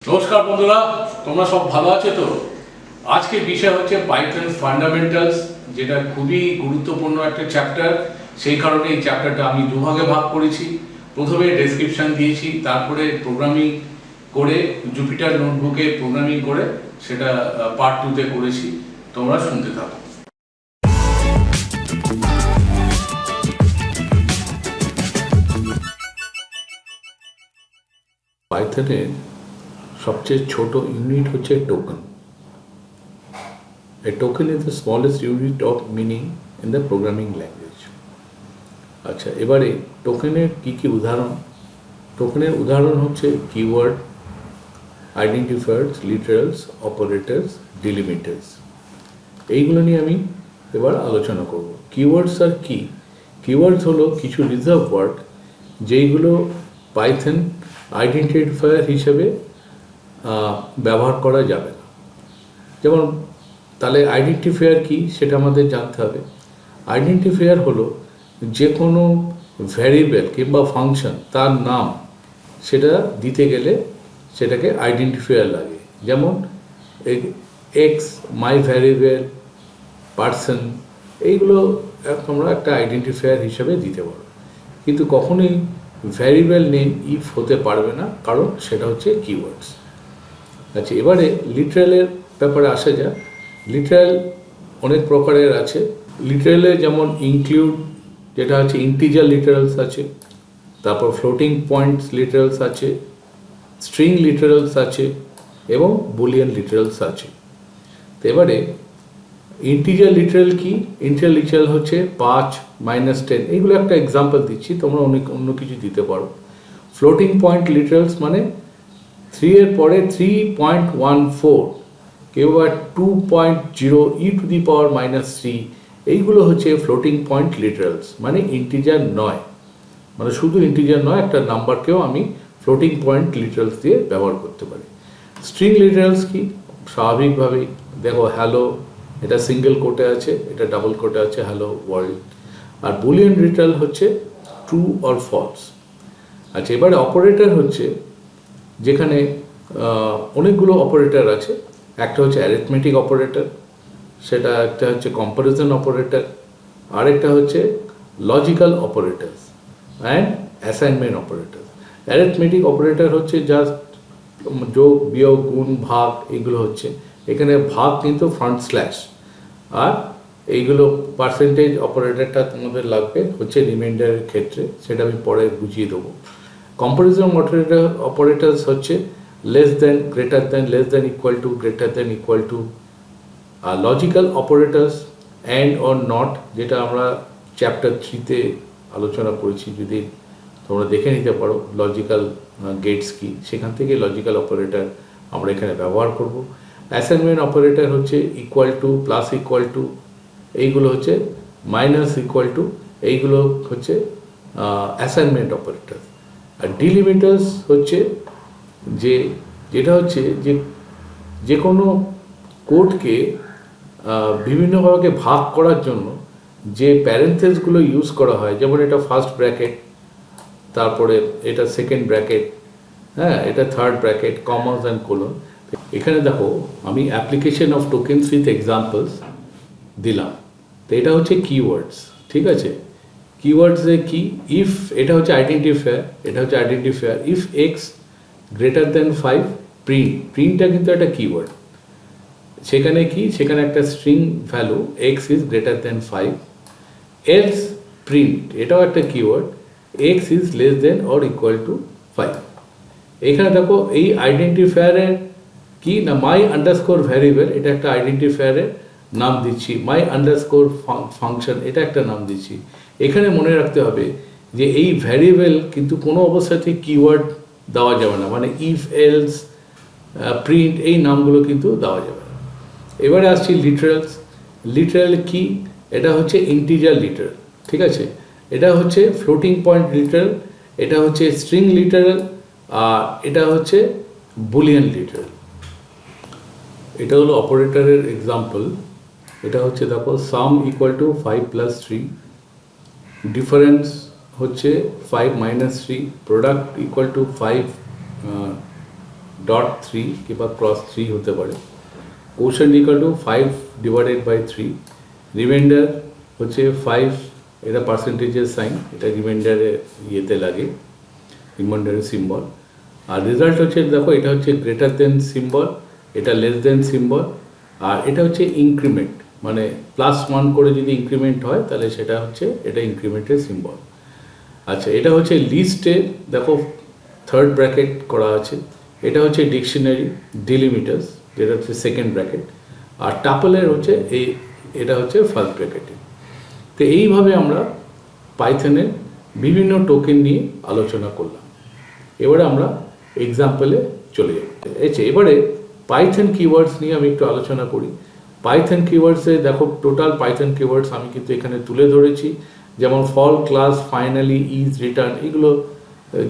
নমস্কার বন্ধুরা, তোমরা সব ভালো আছো তো? আজকে বিষয় হচ্ছে পাইথন ফান্ডামেন্টালস, যেটা খুবই গুরুত্বপূর্ণ একটা চ্যাপ্টার। সেই কারণে এই চ্যাপ্টারটা আমি দুভাগে ভাগ করেছি। প্রথমে ডেসক্রিপশন দিয়েছি, তারপরে প্রোগ্রামিং করে জুপিটার নোটবুকে প্রোগ্রামিং করে সেটা পার্ট 2-তে করেছি। তোমরা শুনতে থাকো। পাইথনের সবচেয়ে ছোট ইউনিট হচ্ছে token. A token is the smallest unit of meaning in the programming language. আচ্ছা, এবারে টোকেনের কি উদাহরণ? টোকেনের উদাহরণ হচ্ছে কিওয়ার্ড, আইডেন্টিফায়ার্স, লিটারালস, অপারেটরস, ডিলিমিটার্স। এইগুলো নিয়ে আমি এবার আলোচনা করব। কিওয়ার্ডস আর কি? কিওয়ার্ডস হলো কিছু রিজার্ভ ওয়ার্ড যেইগুলো পাইথন আইডেন্টিফায়ার হিসেবে ব্যবহার করা যাবে না। যেমন তাহলে আইডেন্টিফায়ার কি সেটা আমাদের জানতে হবে। আইডেন্টিফায়ার হলো যে কোনো ভ্যারিয়েবল কিংবা ফাংশন তার নাম সেটা দিতে গেলে সেটাকে আইডেন্টিফায়ার লাগে। যেমন এক্স, মাই ভ্যারিয়েবল, পার্সন, এইগুলো তোমরা একটা আইডেন্টিফায়ার হিসেবে দিতে পারো। কিন্তু কখনোই ভ্যারিয়েবল নেম ইফ হতে পারবে না, কারণ সেটা হচ্ছে কিওয়ার্ডস। আচ্ছা, এবারে লিটারালের ব্যাপারে আসা যাক। লিটারাল অনেক প্রকারের আছে। লিটারালে যেমন ইনক্লুড, যেটা হচ্ছে ইন্টিজার লিটারালস আছে, তারপর ফ্লোটিং পয়েন্টস লিটারালস আছে, স্ট্রিং লিটারালস আছে এবং বুলিয়ান লিটারালস আছে। তো এবারে ইন্টিজার লিটারাল কি? ইন্টিজার লিটারাল হচ্ছে 5, -10, এইগুলো একটা এক্সাম্পল দিচ্ছি, তোমরা অন্য কিছু দিতে পারো। ফ্লোটিং পয়েন্ট লিটারালস মানে 3 এর পরে 3.14, কেউ বা 2.0 e⁻³ এইগুলো হচ্ছে ফ্লোটিং পয়েন্ট লিটারালস, মানে ইন্টিজার নয়, মানে শুধু ইন্টিজার নয়, একটা নাম্বারকেও আমি ফ্লোটিং পয়েন্ট লিটারালস দিয়ে ব্যবহার করতে পারি। স্ট্রিং লিটারালস কি? স্বাভাবিকভাবেই দেখো, হ্যালো, এটা সিঙ্গেল কোটে আছে, এটা ডাবল কোটে আছে, হ্যালো ওয়ার্ল্ড। আর বুলিয়ান লিটারাল হচ্ছে ট্রু অর ফলস। আচ্ছা, এবারে অপারেটর হচ্ছে যেখানে অনেকগুলো অপারেটর আছে। একটা হচ্ছে অ্যারিথমেটিক অপারেটর, সেটা একটা হচ্ছে কম্পারিজন অপারেটর, আরেকটা হচ্ছে logical operators and assignment operator. Arithmetic operator হচ্ছে জাস্ট যোগ, বিয়োগ, গুণ, ভাগ, এগুলো হচ্ছে। এখানে ভাগ কিন্তু ফ্রন্ট স্ল্যাশ, আর এইগুলো পার্সেন্টেজ অপারেটরটা তোমাদের লাগবে হচ্ছে রিমাইন্ডারের ক্ষেত্রে, সেটা আমি পরে বুঝিয়ে দেবো। কম্পারিজন অপারেটরস হচ্ছে less than, greater than, less than, equal to, greater than, equal to. আর logical operators and or not, যেটা আমরা চ্যাপ্টার 3-তে আলোচনা করেছি, যদি তোমরা দেখে নিতে পারো লজিক্যাল গেটস কি, সেখান থেকে লজিক্যাল অপারেটর আমরা এখানে ব্যবহার করব। অ্যাসাইনমেন্ট অপারেটর হচ্ছে equal to, plus equal to, এইগুলো হচ্ছে মাইনাস ইকুয়াল টু, এইগুলো হচ্ছে অ্যাসাইনমেন্ট অপারেটর। আর ডিলিমিটার্স হচ্ছে যেটা হচ্ছে যে কোনো কোডকে বিভিন্নভাবে ভাগ করার জন্য যে প্যারেন্থেসগুলো ইউজ করা হয়, যেমন এটা ফার্স্ট ব্র্যাকেট, তারপরে এটা সেকেন্ড ব্র্যাকেট, হ্যাঁ, এটা থার্ড ব্র্যাকেট, কমাস অ্যান্ড কোলন। এখানে দেখো আমি application of tokens with examples দিলাম। তো এটা হচ্ছে কিওয়ার্ডস, ঠিক আছে? কিওয়ার্ডসে কি? ইফ, এটা হচ্ছে আইডেন্টিফায়ার, এটা হচ্ছে identifier. If x greater than 5, প্রিন্টটা কিন্তু একটা কিওয়ার্ড। সেখানে কি? সেখানে একটা string value x is greater than 5। Else print, এটাও একটা keyword, x is less than or equal to 5। এখানে দেখো এই আইডেন্টিফায়ারের কি না, মাই আন্ডারস্কোর ভ্যারিয়েবল, এটা একটা আইডেন্টিফায়ারের নাম দিচ্ছি। মাই আন্ডারস্কোর ফাংশন, এটা একটা নাম দিচ্ছি। এখানে মনে রাখতে হবে যে এই ভ্যারিয়েবল কিন্তু কোনো অবস্থাতে কিওয়ার্ড দেওয়া যাবে না, মানে ইফ, এলস, প্রিন্ট, এই নামগুলো কিন্তু দেওয়া যাবে না। এবারে আসছি লিটারালস। লিটারাল কি? এটা হচ্ছে ইন্টিজার লিটারাল, ঠিক আছে? এটা হচ্ছে ফ্লোটিং পয়েন্ট লিটারাল, এটা হচ্ছে স্ট্রিং লিটারাল, আর এটা হচ্ছে বুলিয়ান লিটারাল। এটা হলো অপারেটরের এক্সাম্পল। এটা হচ্ছে দেখো, সাম ইকুয়াল টু 5 + 3, ডিফারেন্স হচ্ছে 5 - 3, প্রোডাক্ট ইকুয়াল টু 5 ডট 3 কিংবা ক্রস 3 হতে পারে। Quotient equal to 5 divided by 3, reminder হচ্ছে 5, এটা পার্সেন্টেজের সাইন, এটা রিমাইন্ডারে ইয়েতে লাগে, রিমাইন্ডারের সিম্বল। আর রেজাল্ট হচ্ছে দেখো এটা হচ্ছে গ্রেটার দেন সিম্বল, এটা লেস দেন সিম্বল, আর এটা হচ্ছে ইনক্রিমেন্ট, মানে +1 করে যদি ইনক্রিমেন্ট হয় তাহলে সেটা হচ্ছে এটা ইনক্রিমেন্টের সিম্বল। আচ্ছা, এটা হচ্ছে লিস্টে দেখো থার্ড ব্র্যাকেট করা আছে, এটা হচ্ছে ডিকশনারি ডিলিমিটার্স, যেটা হচ্ছে সেকেন্ড ব্র্যাকেট, আর টাপলের হচ্ছে এটা হচ্ছে ফার্স্ট ব্র্যাকেটে। তো এইভাবে আমরা পাইথনের বিভিন্ন টোকেন নিয়ে আলোচনা করলাম। এবারে আমরা এক্সাম্পলে চলে যাব। এবারে পাইথন কিওয়ার্ডস নিয়ে আমি একটু আলোচনা করি। পাইথন কিওয়ার্ডসে দেখো টোটাল পাইথন কিওয়ার্ডস আমি কিন্তু এখানে তুলে ধরেছি, যেমন ফল, ক্লাস, ফাইনালি, ইজ, রিটার্ন, এগুলো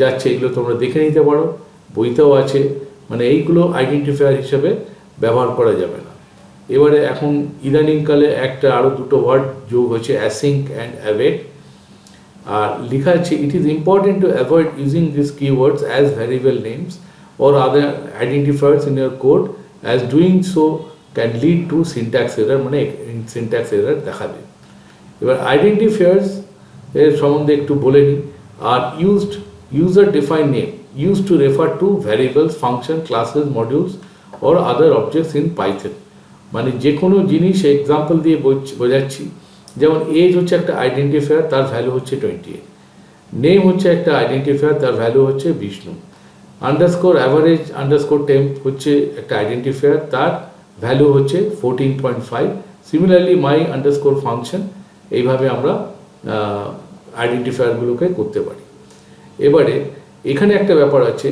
যাচ্ছে, এগুলো তোমরা দেখে নিতে পারো, বইতেও আছে। মানে এইগুলো আইডেন্টিফায়ার হিসেবে ব্যবহার করা যাবে না। এবারে এখন ইদানিংকালে একটা আরও দুটো ওয়ার্ড যোগ হয়েছে, অ্যাসিঙ্ক অ্যান্ড অ্যাওয়েট। আর লেখা আছে, it is important to avoid using this keywords as variable names or other identifiers in your code, as doing so can lead to syntax error, মানে syntax error দেখাবে। এবার identifiers এর সম্বন্ধে একটু বলে নিই। আর user defined name used to refer to variables, function, classes, modules or other objects in Python, মানে যে কোনো জিনিস এক্সাম্পল দিয়ে বোঝাচ্ছি। যেমন এজ হচ্ছে একটা আইডেন্টিফায়ার, তার ভ্যালু হচ্ছে 28, নেম হচ্ছে একটা আইডেন্টিফায়ার, তার ভ্যালু হচ্ছে Vishnu, underscore average underscore temp হচ্ছে একটা আইডেন্টিফায়ার, তার ভ্যালু হচ্ছে 14.5। সিমিলারলি মাই আন্ডারস্কোর ফাংশন, এইভাবে আমরা আইডেন্টিফায়ারগুলোকে করতে পারি। এবারে এখানে একটা ব্যাপার আছে,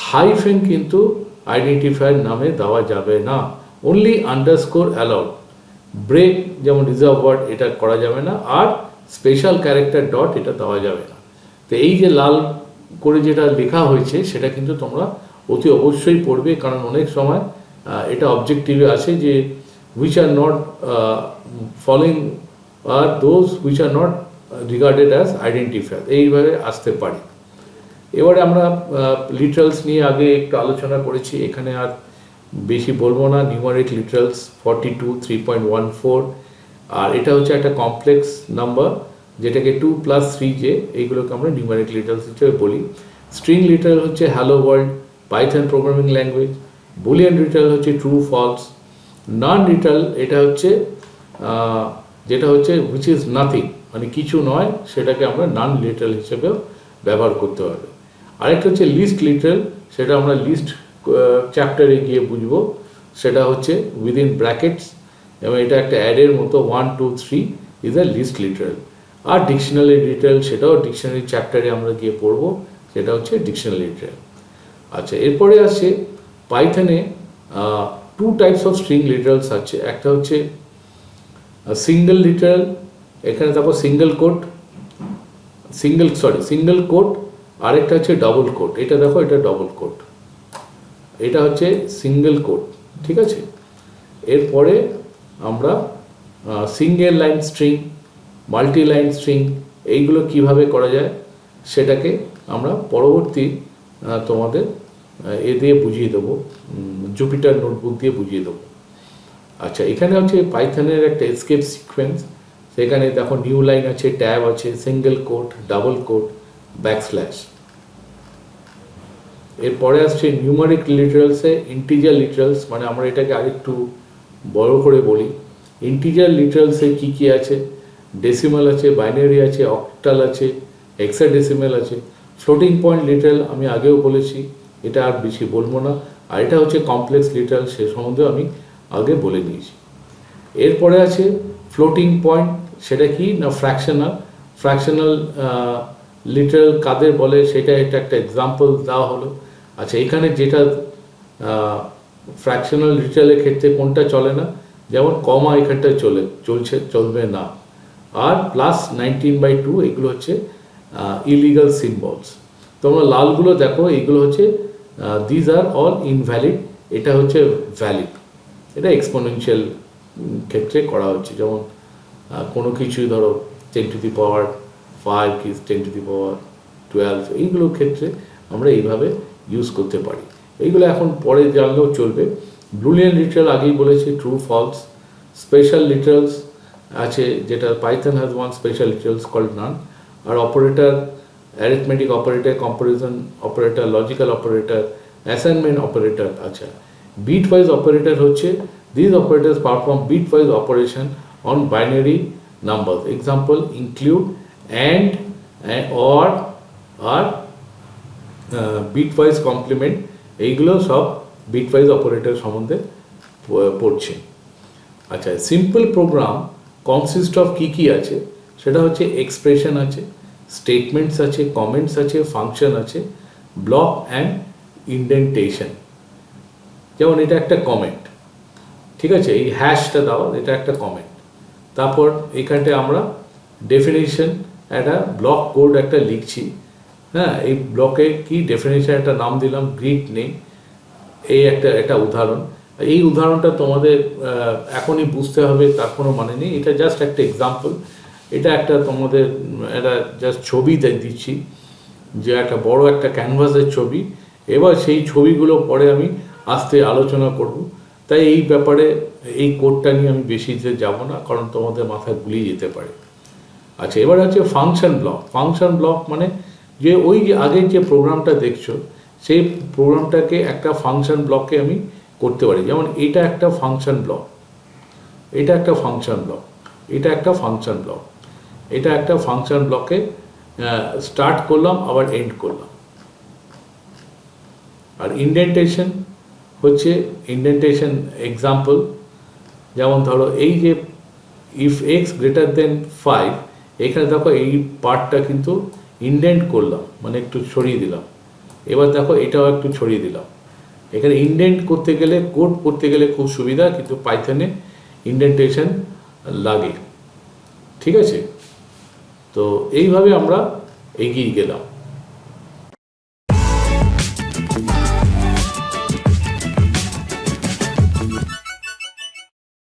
হাইফেন কিন্তু আইডেন্টিফায়ার নামে দেওয়া যাবে না, অনলি আন্ডারস্কোর অ্যালাউড। ব্রেক যেমন রিজার্ভ ওয়ার্ড, এটা করা যাবে না। আর স্পেশাল ক্যারেক্টার ডট, এটা দেওয়া যাবে না। তো এই যে লাল করে যেটা লেখা হয়েছে সেটা কিন্তু তোমরা অতি অবশ্যই পড়বে, কারণ অনেক সময় এটা অবজেক্টিভে আসে যে which are not following R those which are not regarded as identifier, এইভাবে আসতে পারে। এবারে আমরা লিটারালস নিয়ে আগে একটু আলোচনা করেছি, এখানে আর বেশি বলবো না। নিউমারিক লিটারালস 42, 3.14, আর এটা হচ্ছে একটা কমপ্লেক্স নাম্বার, যেটাকে 2 + 3j, এইগুলোকে আমরা নিউমারিক লিটারালস হিসেবে বলি। স্ট্রিং লিটারাল হচ্ছে hello world, Python programming language. Boolean literal হচ্ছে ট্রু ফলস। নন লিটারাল এটা হচ্ছে যেটা হচ্ছে হুইচ ইজ নাথিং, মানে কিছু নয়, সেটাকে আমরা নন লিটারাল হিসেবেও ব্যবহার করতে হবে। আরেকটা হচ্ছে লিস্ট লিটারাল, সেটা আমরা লিস্ট চ্যাপ্টারে গিয়ে বুঝবো, সেটা হচ্ছে উইদিন ব্র্যাকেটস, এবং এটা একটা অ্যাডের মতো, 1, 2, 3 ইজ আ লিস্ট লিটারাল। আর ডিকশনারি লিটারাল, সেটাও ডিকশনারি চ্যাপ্টারে আমরা গিয়ে পড়বো, সেটা হচ্ছে ডিকশনারি লিটারাল। আচ্ছা, এরপরে আসছে পাইথনে 2 টাইপস অফ স্ট্রিং লিটারালস আছে। একটা হচ্ছে সিঙ্গেল লিটারাল, এখানে দেখো সিঙ্গেল কোট, সিঙ্গেল কোট। আরেকটা হচ্ছে ডবল কোট, এটা দেখো এটা ডবল কোট, এটা হচ্ছে সিঙ্গেল কোট, ঠিক আছে। এরপরে আমরা single line string, multi line string, এইগুলো কিভাবে করা যায় সেটাকে আমরা পরবর্তী তোমাদের এ দিয়ে বুঝিয়ে দেবো, জুপিটার নোটবুক দিয়ে বুঝিয়ে দেবো। আচ্ছা, এখানে হচ্ছে পাইথনের একটা এসকেপ সিকোয়েন্স, সেখানে দেখো নিউ লাইন আছে, ট্যাব আছে, single quote, double quote, backslash. এরপরে আসছে নিউমারিক লিটারালসে ইন্টিজার লিটারালস, মানে আমরা এটাকে আরেকটু বড় করে বলি। ইন্টিজার লিটারালসে কী কী আছে? ডেসিমাল আছে, বাইনারি আছে, অক্টাল আছে, হেক্সাডেসিমাল আছে। ফ্লোটিং পয়েন্ট লিটারাল আমি আগেও বলেছি, এটা আর বেশি বলবো না। আর এটা হচ্ছে কমপ্লেক্স লিটারাল, সে সম্বন্ধে আমি আগে বলে নিয়েছি। এরপরে আছে ফ্লোটিং পয়েন্ট, সেটা কি না ফ্র্যাকশনাল লিটারাল কাদের বলে সেটা এটা একটা এক্সাম্পল দেওয়া হলো। আচ্ছা, এখানে যেটা ফ্র্যাকশনাল লিটারালের ক্ষেত্রে কোনটা চলে না, যেমন কমা এখানটায় চলবে না। আর +19/2 এগুলো হচ্ছে ইলিগাল সিম্বলস। তোমরা লালগুলো দেখো, এইগুলো হচ্ছে দিজ আর অল ইনভ্যালিড, এটা হচ্ছে ভ্যালিড। এটা এক্সপোনেনশিয়াল ক্ষেত্রে করা হচ্ছে, যেমন কোনো কিছুই ধরো 10⁵ কি 10⁻12, এইগুলোর ক্ষেত্রে আমরা এইভাবে ইউজ করতে পারি। এইগুলো এখন পরে জানলেও চলবে। বুলিয়ান লিটারাল আগেই বলেছি, ট্রু ফলস। স্পেশাল লিটারালস আছে, যেটা Python has one special literals called none. আর operator, arithmetic operator, comparison operator, logical operator, assignment operator. আচ্ছা, বিট ওয়াইজ অপারেটর হচ্ছে this operators perform bitwise operation on binary numbers. Example include, and, or, আর bitwise complement. এইগুলো সব bitwise operator সম্বন্ধে পড়ছে। আচ্ছা, simple program consist of কী আছে, সেটা হচ্ছে এক্সপ্রেশন আছে, স্টেটমেন্টস আছে, কমেন্টস আছে, ফাংশন আছে, ব্লক অ্যান্ড ইন্ডেন্টেশন। যেমন এটা একটা কমেন্ট, ঠিক আছে, এই হ্যাশটা দেওয়া, এটা একটা কমেন্ট। তারপর এখানটায় আমরা ডেফিনেশন, একটা ব্লক কোড একটা লিখছি, হ্যাঁ, এই ব্লকে কি ডেফিনেশন একটা নাম দিলাম গ্রিট নেম। এই একটা উদাহরণ। এই উদাহরণটা তোমাদের এখনই বুঝতে হবে তার কোনো মানে নেই, এটা জাস্ট একটা এক্সাম্পল। এটা একটা তোমাদের একটা জাস্ট ছবি দিচ্ছি, যে একটা বড় একটা ক্যানভাসের ছবি। এবার সেই ছবিগুলো পরে আমি আস্তে আলোচনা করব, তাই এই ব্যাপারে এই কোডটা নিয়ে আমি বেশিতে যাব না, কারণ তোমাদের মাথায় গুলিয়ে যেতে পারে। আচ্ছা, এবার হচ্ছে ফাংশন ব্লক। ফাংশন ব্লক মানে যে ওই যে আগের যে প্রোগ্রামটা দেখছো, সেই প্রোগ্রামটাকে একটা ফাংশন ব্লকে আমি করতে পারি। যেমন এটা একটা ফাংশন ব্লক, এটা একটা ফাংশন ব্লক, এটা একটা ফাংশন ব্লক, এটা একটা ফাংশন ব্লকে স্টার্ট করলাম আবার এন্ড করলাম। আর ইন্ডেন্টেশন হচ্ছে ইন্ডেন্টেশন এক্সাম্পল, যেমন ধরো এই যে ইফ এক্স গ্রেটার দেন 5, এখানে দেখো এই পার্টটা কিন্তু ইন্ডেন্ট করলাম, মানে একটু ছড়িয়ে দিলাম। এবার দেখো এটাও একটু ছড়িয়ে দিলাম। এখানে ইন্ডেন্ট করতে গেলে, কোড করতে গেলে খুব সুবিধা, কিন্তু পাইথনে ইন্ডেন্টেশন লাগে, ঠিক আছে। তো এইভাবে আমরা এগিয়ে গেলাম।